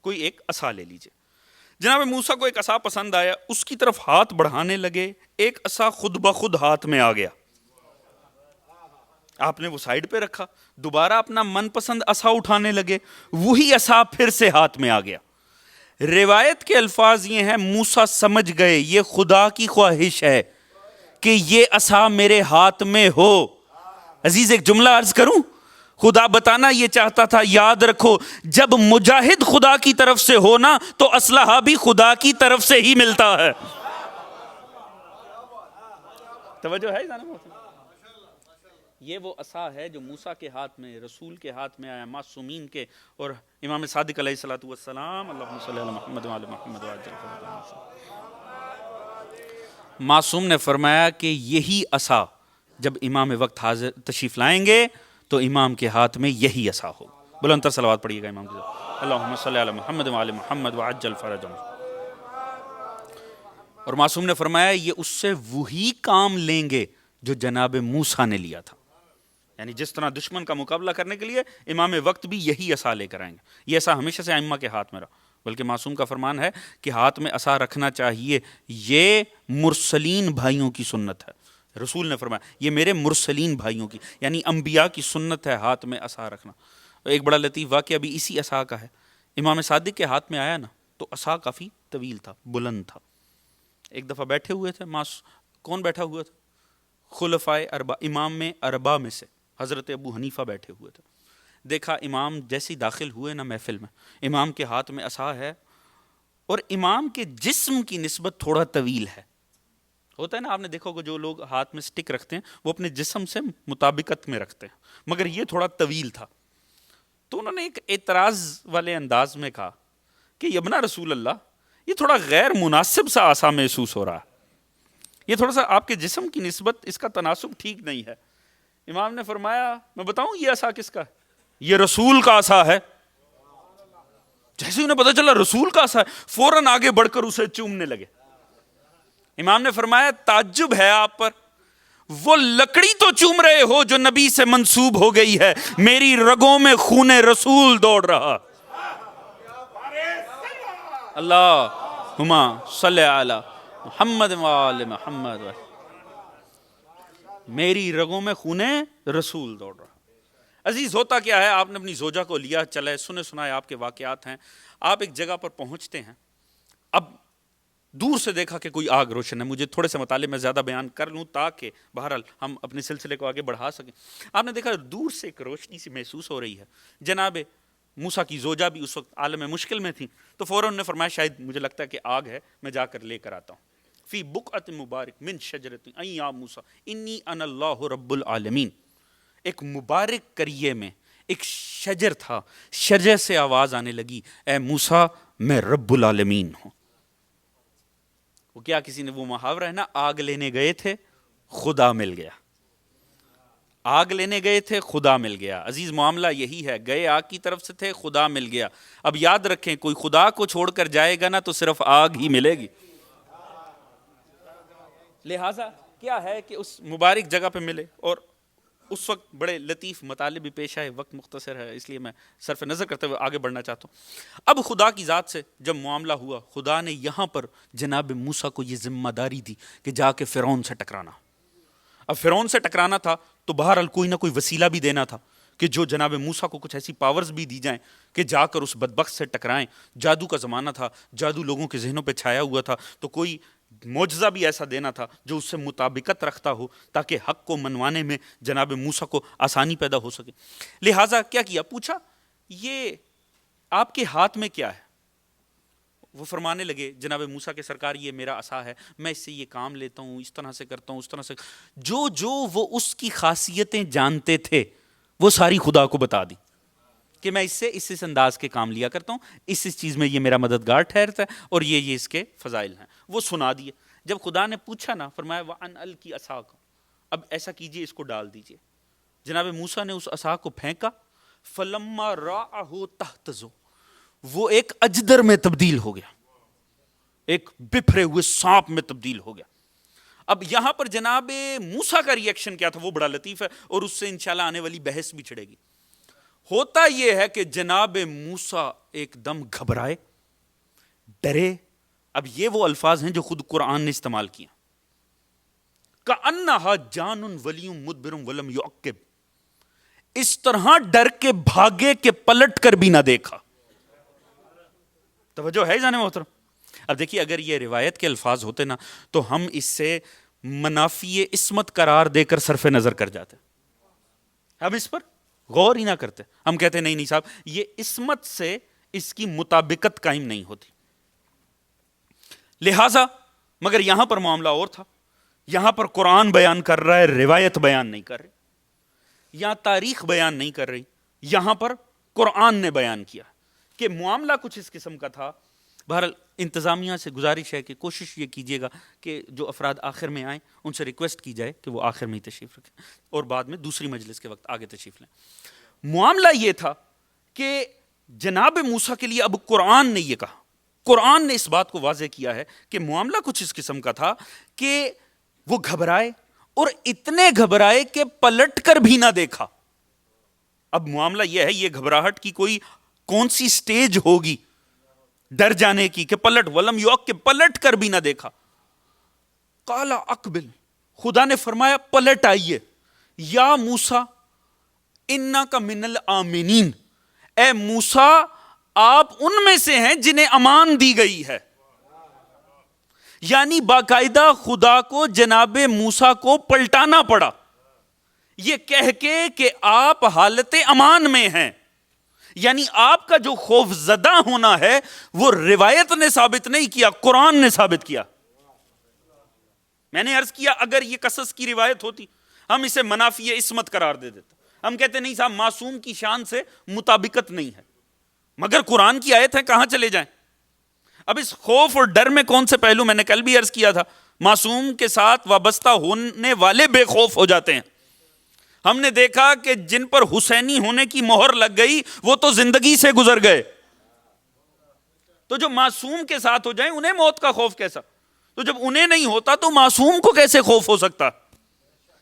کوئی ایک عصا لے لیجئے۔ جناب موسیٰ کو ایک عصا پسند آیا، اس کی طرف ہاتھ بڑھانے لگے، ایک عصا خود بخود ہاتھ میں آ گیا۔ آپ نے وہ سائیڈ پہ رکھا، دوبارہ اپنا من پسند عصا اٹھانے لگے، وہی عصا پھر سے ہاتھ میں آ گیا۔ روایت کے الفاظ یہ ہیں موسیٰ سمجھ گئے یہ خدا کی خواہش ہے کہ یہ عصا میرے ہاتھ میں ہو۔ عزیز ایک جملہ عرض کروں، خدا بتانا یہ چاہتا تھا یاد رکھو جب مجاہد خدا کی طرف سے ہو نا تو اسلحہ بھی خدا کی طرف سے ہی ملتا ہے۔ توجہ ہے جانب؟ یہ وہ عصا ہے جو موسیٰ کے ہاتھ میں، رسول کے ہاتھ میں آیا، معصومین کے، اور امام صادق علیہ الصلوۃ والسلام اللہم صلی علی محمد وعلی محمد وعجل فرجہ۔ معصوم نے فرمایا کہ یہی عصا جب امام وقت حاضر تشریف لائیں گے تو امام کے ہاتھ میں یہی عصا ہو۔ بلند تر صلوات پڑھیے گا امام کے ساتھ، اللہم صلی علی محمد وعلی محمد وعجل فرجہ۔ اور معصوم نے فرمایا یہ اس سے وہی کام لیں گے جو جناب موسیٰ نے لیا تھا، یعنی جس طرح دشمن کا مقابلہ کرنے کے لیے امام وقت بھی یہی عصا لے کر آئیں گے۔ یہ عصا ہمیشہ سے ائمہ کے ہاتھ میں رہا، بلکہ معصوم کا فرمان ہے کہ ہاتھ میں عصا رکھنا چاہیے، یہ مرسلین بھائیوں کی سنت ہے۔ رسول نے فرمایا یہ میرے مرسلین بھائیوں کی، یعنی انبیاء کی سنت ہے ہاتھ میں عصا رکھنا۔ ایک بڑا لطیف واقعہ بھی اسی عصا کا ہے۔ امام صادق کے ہاتھ میں آیا نا تو عصا کافی طویل تھا، بلند تھا۔ ایک دفعہ بیٹھے ہوئے تھے، کون بیٹھا ہوا تھا؟ خلفائے اربع، امام میں اربع میں سے حضرت ابو حنیفہ بیٹھے ہوئے تھے۔ دیکھا امام جیسے داخل ہوئے نا محفل میں، امام کے ہاتھ میں عصا ہے اور امام کے جسم کی نسبت تھوڑا طویل ہے۔ ہوتا ہے نا، آپ نے دیکھا ہوگا جو لوگ ہاتھ میں سٹک رکھتے ہیں وہ اپنے جسم سے مطابقت میں رکھتے ہیں، مگر یہ تھوڑا طویل تھا۔ تو انہوں نے ایک اعتراض والے انداز میں کہا کہ یبنا رسول اللہ، یہ تھوڑا غیر مناسب سا عصا محسوس ہو رہا ہے، یہ تھوڑا سا آپ کے جسم کی نسبت اس کا تناسب ٹھیک نہیں ہے۔ امام نے فرمایا میں بتاؤں یہ عصا کس کا ہے؟ یہ رسول کا عصا ہے۔ جیسے انہیں پتا چلا رسول کا عصا ہے، فوراً آگے بڑھ کر اسے چومنے لگے۔ امام نے فرمایا تعجب ہے آپ پر، وہ لکڑی تو چوم رہے ہو جو نبی سے منسوب ہو گئی ہے، میری رگوں میں خون رسول دوڑ رہا۔ اللہم صلی علی محمد وآل محمد، میری رگوں میں خون رسول دوڑ رہا۔ عزیز ہوتا کیا ہے، آپ نے اپنی زوجہ کو لیا، چلے سنے سنائے آپ کے واقعات ہیں، آپ ایک جگہ پر پہنچتے ہیں، اب دور سے دیکھا کہ کوئی آگ روشن ہے۔ مجھے تھوڑے سے مطالعے میں زیادہ بیان کر لوں تاکہ بہرحال ہم اپنے سلسلے کو آگے بڑھا سکیں۔ آپ نے دیکھا دور سے ایک روشنی سی محسوس ہو رہی ہے، جناب موسیٰ کی زوجہ بھی اس وقت عالم مشکل میں تھی، تو فوراً نے فرمایا شاید مجھے لگتا ہے کہ آگ ہے، میں جا کر لے کر آتا ہوں۔ فی بقعۃ مبارک من شجرۃ ان یا موسیٰ انی انا اللہ رب العالمین، ایک مبارک کریے میں ایک شجر تھا، شجر سے آواز آنے لگی اے موسیٰ میں رب العالمین ہوں۔ وہ کیا کسی نے وہ محاورہ ہے نا، آگ لینے گئے تھے خدا مل گیا، آگ لینے گئے تھے خدا مل گیا۔ عزیز معاملہ یہی ہے، گئے آگ کی طرف سے تھے، خدا مل گیا۔ اب یاد رکھیں کوئی خدا کو چھوڑ کر جائے گا نا تو صرف آگ ہی ملے گی۔ لہٰذا کیا ہے کہ اس مبارک جگہ پہ ملے، اور اس وقت بڑے لطیف مطالب بھی پیش آئے، وقت مختصر ہے اس لیے میں صرف نظر کرتے ہوئے آگے بڑھنا چاہتا ہوں۔ اب خدا کی ذات سے جب معاملہ ہوا، خدا نے یہاں پر جناب موسیٰ کو یہ ذمہ داری دی کہ جا کے فرعون سے ٹکرانا۔ اب فرعون سے ٹکرانا تھا تو بہرحال کوئی نہ کوئی وسیلہ بھی دینا تھا کہ جو جناب موسیٰ کو کچھ ایسی پاورز بھی دی جائیں کہ جا کر اس بدبخت سے ٹکرائیں۔ جادو کا زمانہ تھا، جادو لوگوں کے ذہنوں پہ چھایا ہوا تھا، تو کوئی معجزہ بھی ایسا دینا تھا جو اس سے مطابقت رکھتا ہو تاکہ حق کو منوانے میں جناب موسیٰ کو آسانی پیدا ہو سکے۔ لہٰذا کیا کیا، پوچھا یہ آپ کے ہاتھ میں کیا ہے؟ وہ فرمانے لگے جناب موسیٰ کے سرکار یہ میرا عصا ہے، میں اس سے یہ کام لیتا ہوں، اس طرح سے کرتا ہوں، اس طرح سے جو وہ اس کی خاصیتیں جانتے تھے وہ ساری خدا کو بتا دی کہ میں اس انداز کے کام لیا کرتا ہوں، اس چیز میں یہ میرا مددگار ٹھہرتا ہے، اور یہ اس کے فضائل ہیں، وہ سنا دیے۔ جب خدا نے پوچھا نا، فرمایا وَأَنْ أَلْقِ عَصَاكَ، اب ایسا کیجئے اس کو ڈال دیجئے۔ جناب موسیٰ نے اس عصا کو پھینکا، فَلَمَّا رَأَهُ تَهْتَزُّ، وہ ایک اجدر میں تبدیل ہو گیا، ایک بپھرے ہوئے سانپ میں تبدیل ہو گیا۔ اب یہاں پر جناب موسیٰ کا ریئیکشن کیا تھا وہ بڑا لطیف ہے، اور اس سے انشاءاللہ آنے والی بحث بھی چھڑے گی۔ ہوتا یہ ہے کہ جناب موسیٰ ایک دم گھبرائے، ڈرے۔ اب یہ وہ الفاظ ہیں جو خود قرآن نے استعمال کیا، کَأَنَّهَا جَانٌ وَلِيٌّ مُدْبِرٌ وَلَمْ يُعَقِّبْ، اس طرح ڈر کے بھاگے کہ پلٹ کر بھی نہ دیکھا۔ توجہ ہے جانے محترم؟ اب دیکھیے اگر یہ روایت کے الفاظ ہوتے نا تو ہم اس سے منافی عصمت قرار دے کر صرف نظر کر جاتے، ہم اس پر غور ہی نہ کرتے، ہم کہتے نہیں نہیں صاحب یہ عصمت سے اس کی مطابقت قائم نہیں ہوتی۔ لہٰذا مگر یہاں پر معاملہ اور تھا، یہاں پر قرآن بیان کر رہا ہے، روایت بیان نہیں کر رہی، یہاں تاریخ بیان نہیں کر رہی، یہاں پر قرآن نے بیان کیا کہ معاملہ کچھ اس قسم کا تھا۔ بہرحال انتظامیہ سے گزارش ہے کہ کوشش یہ کیجیے گا کہ جو افراد آخر میں آئیں ان سے ریکویسٹ کی جائے کہ وہ آخر میں ہی تشریف رکھیں اور بعد میں دوسری مجلس کے وقت آگے تشریف لیں۔ معاملہ یہ تھا کہ جناب موسیٰ کے لیے اب قرآن نے یہ کہا، قرآن نے اس بات کو واضح کیا ہے کہ معاملہ کچھ اس قسم کا تھا کہ وہ گھبرائے، اور اتنے گھبرائے کہ پلٹ کر بھی نہ دیکھا۔ اب معاملہ یہ ہے، یہ گھبراہٹ کی کوئی کون سی سٹیج ہوگی ڈر جانے کی کہ پلٹ، ولم یوق، کہ پلٹ کر بھی نہ دیکھا. قال اقبل، خدا نے فرمایا پلٹ آئیے. یا موسیٰ انک من الآمنین، اے موسیٰ آپ ان میں سے ہیں جنہیں امان دی گئی ہے. یعنی باقاعدہ خدا کو جناب موسیٰ کو پلٹانا پڑا یہ کہہ کے کہ آپ حالت امان میں ہیں. یعنی آپ کا جو خوف زدہ ہونا ہے وہ روایت نے ثابت نہیں کیا، قرآن نے ثابت کیا. میں نے عرض کیا اگر یہ قصص کی روایت ہوتی ہم اسے منافی عصمت قرار دے دیتے. ہم کہتے نہیں صاحب معصوم کی شان سے مطابقت نہیں ہے، مگر قرآن کی آیت ہے، کہاں چلے جائیں. اب اس خوف اور ڈر میں کون سے پہلو، میں نے کل بھی عرض کیا تھا، معصوم کے ساتھ وابستہ ہونے والے بے خوف ہو جاتے ہیں. ہم نے دیکھا کہ جن پر حسینی ہونے کی مہر لگ گئی وہ تو زندگی سے گزر گئے. تو جو معصوم کے ساتھ ہو جائیں انہیں موت کا خوف کیسا؟ تو جب انہیں نہیں ہوتا تو معصوم کو کیسے خوف ہو سکتا؟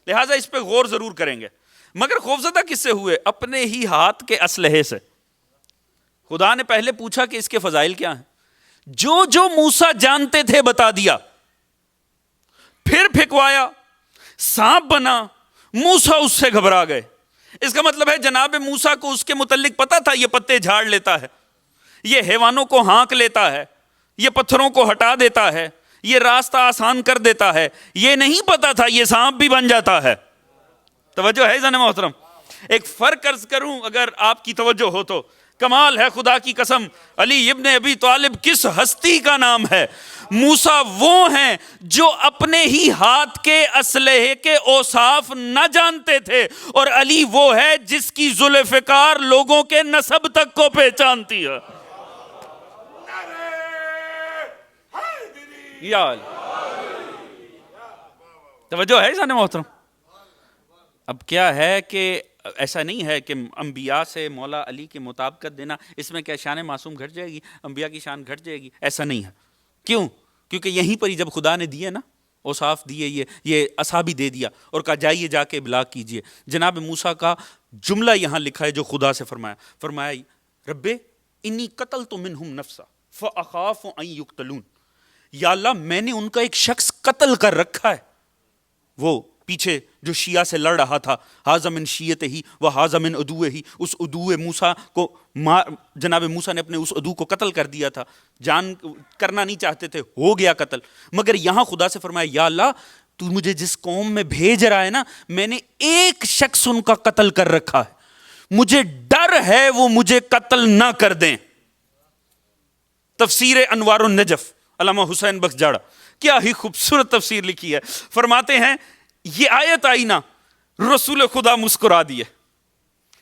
لہٰذا اس پہ غور ضرور کریں گے. مگر خوفزدہ کس سے ہوئے؟ اپنے ہی ہاتھ کے اسلحے سے. خدا نے پہلے پوچھا کہ اس کے فضائل کیا ہیں، جو جو موسیٰ جانتے تھے بتا دیا، پھر پھکوایا، سانپ بنا، موسیٰ اس سے گھبرا گئے. اس کا مطلب ہے جناب موسیٰ کو اس کے متعلق پتا تھا یہ پتے جھاڑ لیتا ہے، یہ حیوانوں کو ہانک لیتا ہے، یہ پتھروں کو ہٹا دیتا ہے، یہ راستہ آسان کر دیتا ہے. یہ نہیں پتا تھا یہ سانپ بھی بن جاتا ہے. توجہ ہے زن محترم؟ ایک فرق عرض کروں اگر آپ کی توجہ ہو تو، کمال ہے خدا کی قسم، علی ابن ابی طالب کس ہستی کا نام ہے. موسیٰ وہ ہیں جو اپنے ہی ہاتھ کے اسلحے کے اوصاف نہ جانتے تھے، اور علی وہ ہے جس کی ذوالفقار لوگوں کے نسب تک کو پہچانتی ہے. یا توجہ ہے زن محترم؟ اب کیا ہے کہ ایسا نہیں ہے کہ انبیاء سے مولا علی کی مطابقت دینا، اس میں کیا شان معصوم گھٹ جائے گی، انبیاء کی شان گھٹ جائے گی؟ ایسا نہیں ہے. کیوں؟ کیونکہ یہیں پر ہی جب خدا نے دیے نا اوصاف دیے، یہ اصحابی دے دیا اور کہا جائیے جا کے ابلاغ کیجئے. جناب موسیٰ کا جملہ یہاں لکھا ہے جو خدا سے فرمایا رب انی قتلت منہم نفسا فاخاف ان یقتلون. یا اللہ میں نے ان کا ایک شخص قتل کر رکھا ہے. وہ پیچھے جو شیعہ سے لڑ رہا تھا، ھذا من شیعتہ و ھذا من عدوہ، اس عدو موسیٰ کو جناب موسیٰ نے اپنے اس عدو کو قتل کر دیا تھا. جان کرنا نہیں چاہتے تھے، ہو گیا قتل. مگر یہاں خدا سے فرمایا یا اللہ تو مجھے جس قوم میں بھیج رہا ہے نا، میں نے ایک شخص ان کا قتل کر رکھا ہے، مجھے ڈر ہے وہ مجھے قتل نہ کر دیں. تفسیر انوار النجف علامہ حسین بخش جاڑا، کیا ہی خوبصورت تفسیر لکھی ہے. فرماتے ہیں یہ آیت آئی نا، رسول خدا مسکرا دیے.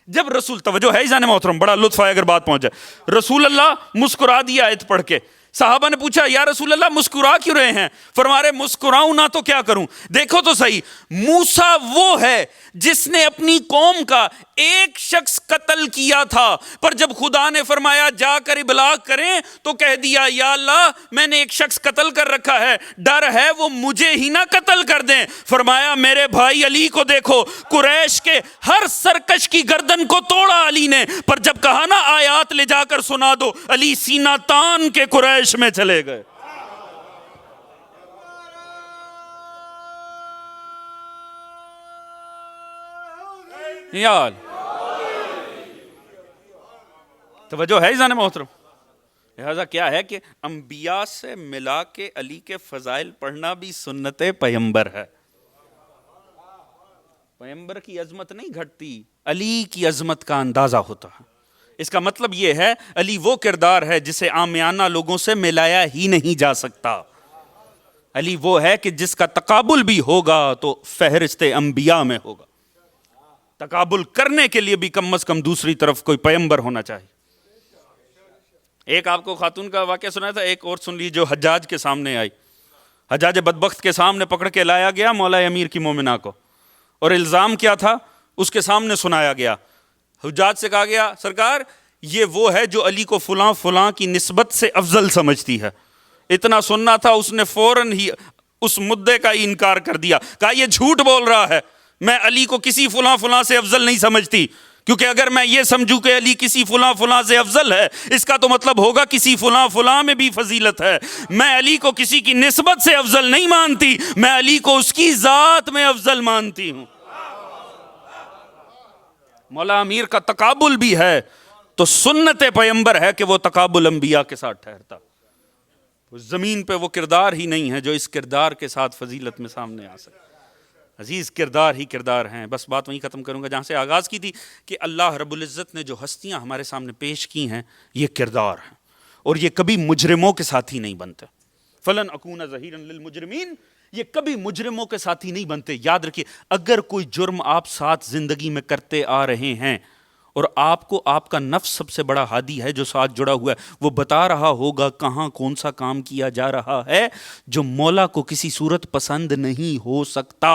جب رسول، توجہ ہے جانے محترم، بڑا لطف آئے اگر بات پہنچ جائے، رسول اللہ مسکرا دیا آیت پڑھ کے. صحابہ نے پوچھا یا رسول اللہ مسکرا کیوں رہے ہیں؟ فرما رہے مسکراؤں نہ تو کیا کروں. دیکھو تو صحیح، موسیٰ وہ ہے جس نے اپنی قوم کا ایک شخص قتل کیا تھا، پر جب خدا نے فرمایا جا کر ابلاغ کریں تو کہہ دیا یا اللہ میں نے ایک شخص قتل کر رکھا ہے، ڈر ہے وہ مجھے ہی نہ قتل کر دیں. فرمایا میرے بھائی علی کو دیکھو، قریش کے ہر سرکش کی گردن کو توڑا علی نے، پر جب کہا نا آیات لے جا کر سنا دو، علی سینہ تان کے قریش میں چلے گئے. یار توجہ ہے جانے محترم؟ لہذا کیا ہے کہ انبیاء سے ملا کے علی کے فضائل پڑھنا بھی سنت پیغمبر ہے. پیغمبر کی عظمت نہیں گھٹتی، علی کی عظمت کا اندازہ ہوتا ہے. اس کا مطلب یہ ہے علی وہ کردار ہے جسے عامیانہ لوگوں سے ملایا ہی نہیں جا سکتا. علی وہ ہے کہ جس کا تقابل بھی ہوگا تو فہرست انبیاء میں ہوگا. تقابل کرنے کے لیے بھی کم از کم دوسری طرف کوئی پیغمبر ہونا چاہیے. ایک آپ کو خاتون کا واقعہ سنا تھا، ایک اور سن لیجیے جو حجاج کے سامنے آئی. حجاج بدبخت کے سامنے پکڑ کے لایا گیا مولا امیر کی مومنہ کو، اور الزام کیا تھا اس کے سامنے سنایا گیا. حجاج سے کہا گیا سرکار یہ وہ ہے جو علی کو فلاں فلاں کی نسبت سے افضل سمجھتی ہے. اتنا سننا تھا، اس نے فوراً ہی اس مدعے کا ہی انکار کر دیا، کہا یہ جھوٹ بول رہا ہے، میں علی کو کسی فلاں فلاں سے افضل نہیں سمجھتی، کیونکہ اگر میں یہ سمجھوں کہ علی کسی فلاں فلاں سے افضل ہے، اس کا تو مطلب ہوگا کسی فلاں فلاں میں بھی فضیلت ہے۔ میں علی کو کسی کی نسبت سے افضل نہیں مانتی، میں علی کو اس کی ذات میں افضل مانتی ہوں۔ مولا امیر کا تقابل بھی ہے تو سنت پیغمبر ہے کہ وہ تقابل انبیاء کے ساتھ ٹھہرتا۔ زمین پہ وہ کردار ہی نہیں ہے جو اس کردار کے ساتھ فضیلت میں سامنے آ سکے۔ عزیز، کردار ہی کردار ہیں۔ بس بات وہیں ختم کروں گا جہاں سے آغاز کی تھی کہ اللہ رب العزت نے جو ہستیاں ہمارے سامنے پیش کی ہیں یہ کردار ہیں، اور یہ کبھی مجرموں کے ساتھی نہیں بنتے۔ فلن اکون ظہیرا للمجرمین، یہ کبھی مجرموں کے ساتھی نہیں بنتے۔ یاد رکھیے، اگر کوئی جرم آپ ساتھ زندگی میں کرتے آ رہے ہیں اور آپ کو آپ کا نفس سب سے بڑا ہادی ہے جو ساتھ جڑا ہوا ہے، وہ بتا رہا ہوگا کہاں کون سا کام کیا جا رہا ہے جو مولا کو کسی صورت پسند نہیں ہو سکتا۔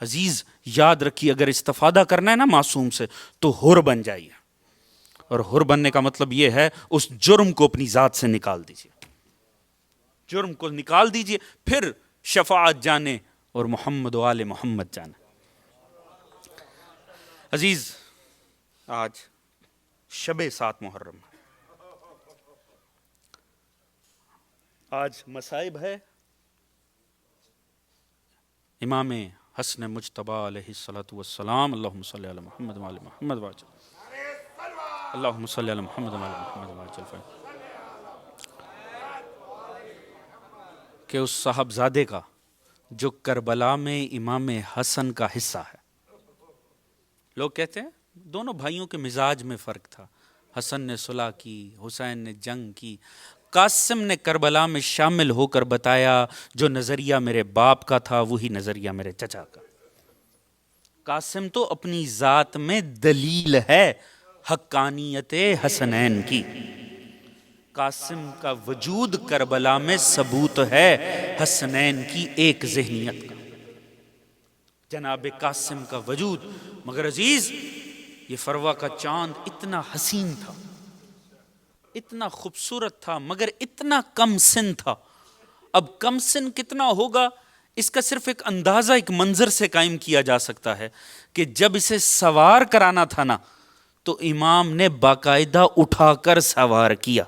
عزیز یاد رکھیے، اگر استفادہ کرنا ہے نا معصوم سے تو حر بن جائیے، اور حر بننے کا مطلب یہ ہے اس جرم کو اپنی ذات سے نکال دیجیے، جرم کو نکال دیجیے، پھر شفاعت جانے اور محمد و آل محمد جانے۔ عزیز، آج شب 7 محرم، آج مصائب ہے۔ امام حسن مجتبی علیہ الصلوۃ والسلام، اللہم صلی علی محمد و آل محمد وعجل، اللہم صلی علی محمد و آل محمد وعجل، کہ اس صاحبزادے کا جو کربلا میں امام حسن کا حصہ ہے۔ لوگ کہتے ہیں دونوں بھائیوں کے مزاج میں فرق تھا، حسن نے صلح کی، حسین نے جنگ کی، قاسم نے کربلا میں شامل ہو کر بتایا جو نظریہ میرے باپ کا تھا وہی نظریہ میرے چچا کا۔ قاسم تو اپنی ذات میں دلیل ہے حقانیت حسنین کی، قاسم کا وجود کربلا میں ثبوت ہے حسنین کی ایک ذہنیت کا، جناب قاسم کا وجود۔ مگر عزیز، یہ فروا کا چاند اتنا حسین تھا، اتنا خوبصورت تھا، مگر اتنا کم سن تھا۔ اب کم سن کتنا ہوگا اس کا صرف ایک اندازہ ایک منظر سے قائم کیا جا سکتا ہے کہ جب اسے سوار کرانا تھا نا تو امام نے باقاعدہ اٹھا کر سوار کیا۔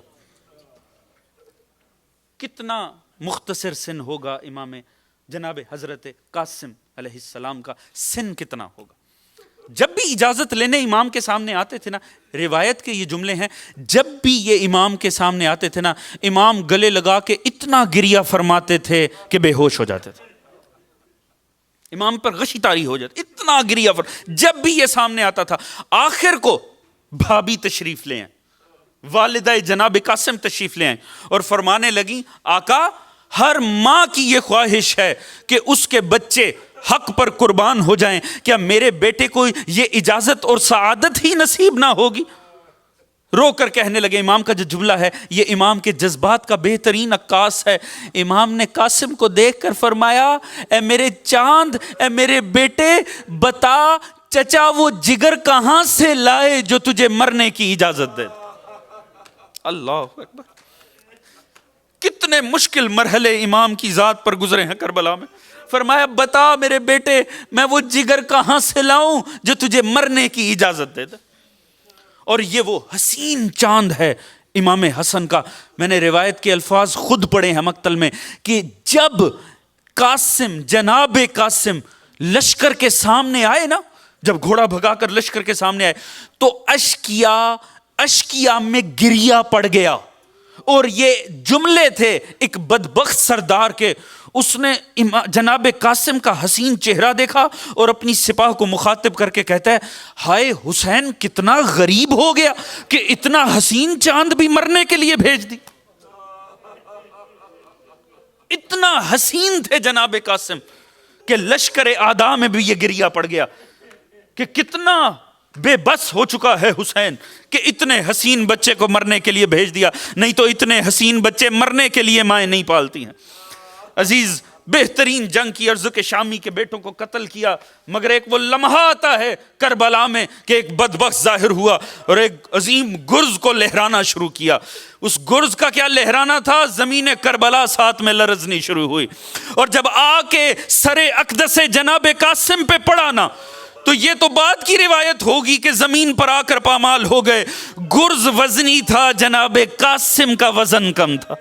کتنا مختصر سن ہوگا امام جناب حضرت قاسم علیہ السلام کا، سن کتنا ہوگا۔ جب بھی اجازت لینے امام کے سامنے آتے تھے نا، روایت کے یہ جملے ہیں، جب بھی یہ امام کے سامنے آتے تھے نا، امام گلے لگا کے اتنا گریہ فرماتے تھے کہ بے ہوش ہو جاتے تھے، امام پر غشی طاری ہو جاتی، اتنا گریہ جب بھی یہ سامنے آتا تھا۔ آخر کو بھابی تشریف لے آئیں، والدہ جناب قاسم تشریف لے آئیں اور فرمانے لگیں، آقا ہر ماں کی یہ خواہش ہے کہ اس کے بچے حق پر قربان ہو جائیں، کیا میرے بیٹے کو یہ اجازت اور سعادت ہی نصیب نہ ہوگی؟ رو کر کہنے لگے۔ امام کا جو جملہ ہے یہ امام کے جذبات کا بہترین عکاس ہے۔ امام نے قاسم کو دیکھ کر فرمایا، اے میرے چاند، اے میرے بیٹے، بتا چچا وہ جگر کہاں سے لائے جو تجھے مرنے کی اجازت دے۔ اللہ اکبر، کتنے مشکل مرحلے امام کی ذات پر گزرے ہیں کربلا میں۔ فرمایا، بتا میرے بیٹے، میں وہ جگر کہاں سے لاؤں جو تجھے مرنے کی اجازت دے دے۔ اور یہ وہ حسین چاند ہے امام حسن کا۔ میں نے روایت کے الفاظ خود پڑھے ہیں مقتل میں کہ جب قاسم، جناب قاسم لشکر کے سامنے آئے نا، جب گھوڑا بھگا کر لشکر کے سامنے آئے تو اشکیا میں گریہ پڑ گیا، اور یہ جملے تھے ایک بدبخت سردار کے۔ اس نے جناب قاسم کا حسین چہرہ دیکھا اور اپنی سپاہ کو مخاطب کر کے کہتا ہے، ہائے حسین کتنا غریب ہو گیا کہ اتنا حسین چاند بھی مرنے کے لیے بھیج دی۔ اتنا حسین تھے جناب قاسم کہ لشکر اعداء میں بھی یہ گریہ پڑ گیا کہ کتنا بے بس ہو چکا ہے حسین کہ اتنے حسین بچے کو مرنے کے لیے بھیج دیا، نہیں تو اتنے حسین بچے مرنے کے لیے مائیں نہیں پالتی ہیں۔ عزیز، بہترین جنگ کی، عرض کے شامی کے بیٹوں کو قتل کیا، مگر ایک وہ لمحہ آتا ہے کربلا میں کہ ایک بدبخت ظاہر ہوا اور ایک عظیم گرز کو لہرانا شروع کیا۔ اس گرز کا کیا لہرانا تھا؟ زمین کربلا ساتھ میں لرزنی شروع ہوئی، اور جب آ کے سر اقدس جناب قاسم پہ پڑا نا تو یہ تو بعد کی روایت ہوگی کہ زمین پر آ کر پامال ہو گئے. گرز وزنی تھا، جناب قاسم کا وزن کم تھا.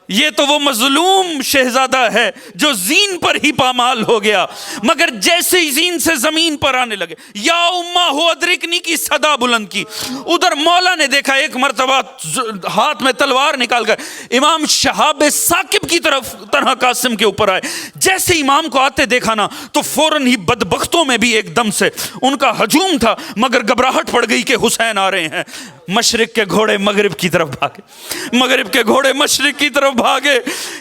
یہ تو وہ مظلوم شہزادہ ہے جو زین پر ہی پامال ہو گیا، مگر جیسے ہی زین سے زمین پر آنے لگے، یا امہ ہو ادرکنی کی صدا بلند کی. ادھر مولا نے دیکھا ایک مرتبہ ہاتھ میں تلوار نکال کر امام شہاب ثاقب کی طرف طرح قاسم کے اوپر آئے. جیسے امام کو آتے دیکھا نا تو فوراً ہی بدبختوں میں بھی ایک دم سے ان کا ہجوم تھا، مگر گھبراہٹ پڑ گئی کہ حسین آ رہے ہیں. مشرق کے گھوڑے مغرب کی طرف بھاگے، مغرب کے گھوڑے مشرق کی طرف بھاگے.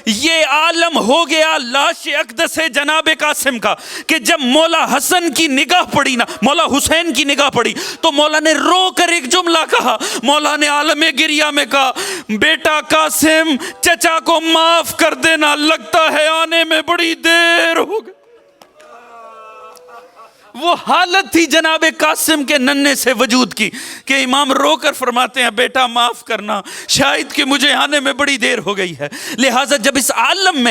یہ عالم ہو گیا لاش اقدس جناب قاسم کا کہ جب مولا حسن کی نگاہ پڑی نا، مولا حسین کی نگاہ پڑی تو مولا نے رو کر ایک جملہ کہا. مولا نے عالم گریہ میں کہا، بیٹا قاسم چچا کو معاف کر دینا، لگتا ہے آنے میں بڑی دیر ہو گئی. وہ حالت تھی جناب قاسم کے ننھے سے وجود کی کہ امام رو کر فرماتے ہیں بیٹا معاف کرنا، شاید کہ مجھے آنے میں بڑی دیر ہو گئی ہے. لہٰذا جب اس عالم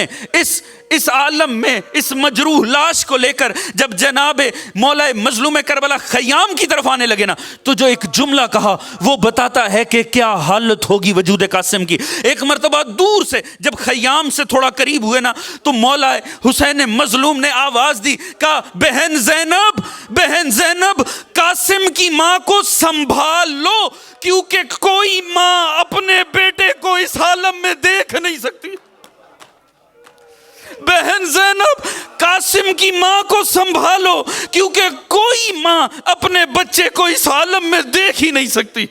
میں اس مجروح لاش کو لے کر جب جناب مولا مظلوم کربلا خیام کی طرف آنے لگے نا تو جو ایک جملہ کہا وہ بتاتا ہے کہ کیا حالت ہوگی وجود قاسم کی. ایک مرتبہ دور سے جب خیام سے تھوڑا قریب ہوئے نا تو مولا حسین مظلوم نے آواز دی، کہا بہن زینب، بہن زینب قاسم کی ماں کو سنبھال لو، کیونکہ کوئی ماں اپنے بیٹے کو اس عالم میں دیکھ نہیں سکتی. بہن زینب قاسم کی ماں کو سنبھالو، کیونکہ کوئی ماں اپنے بچے کو اس عالم میں دیکھ ہی نہیں سکتی.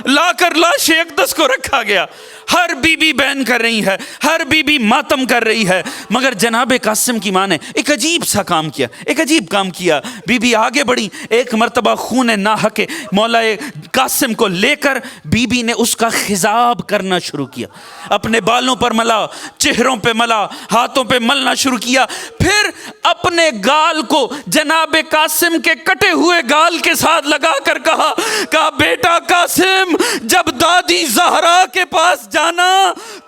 لا کر لاش اقدس کو رکھا گیا. ہر بی بی بہن کر رہی ہے، ہر بی بی ماتم کر رہی ہے، مگر جناب قاسم کی ماں نے ایک عجیب سا کام کیا، ایک عجیب کام کیا. بی بی آگے بڑھی، ایک مرتبہ خون ناحق مولا قاسم کو لے کر بی بی نے اس کا خضاب کرنا شروع کیا. اپنے بالوں پر ملا، چہروں پہ ملا، ہاتھوں پہ ملنا شروع کیا. پھر اپنے گال کو جناب قاسم کے کٹے ہوئے گال کے ساتھ لگا کر کہا بیٹا قاسم جب دادی زہرا کے پاس جانا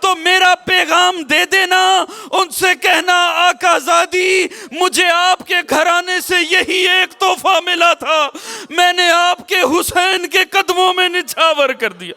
تو میرا پیغام دے دینا، ان سے کہنا آقا زادی مجھے آپ کے گھرانے سے یہی ایک تحفہ ملا تھا، میں نے آپ کے حسین کے قدموں میں نچھاور کر دیا.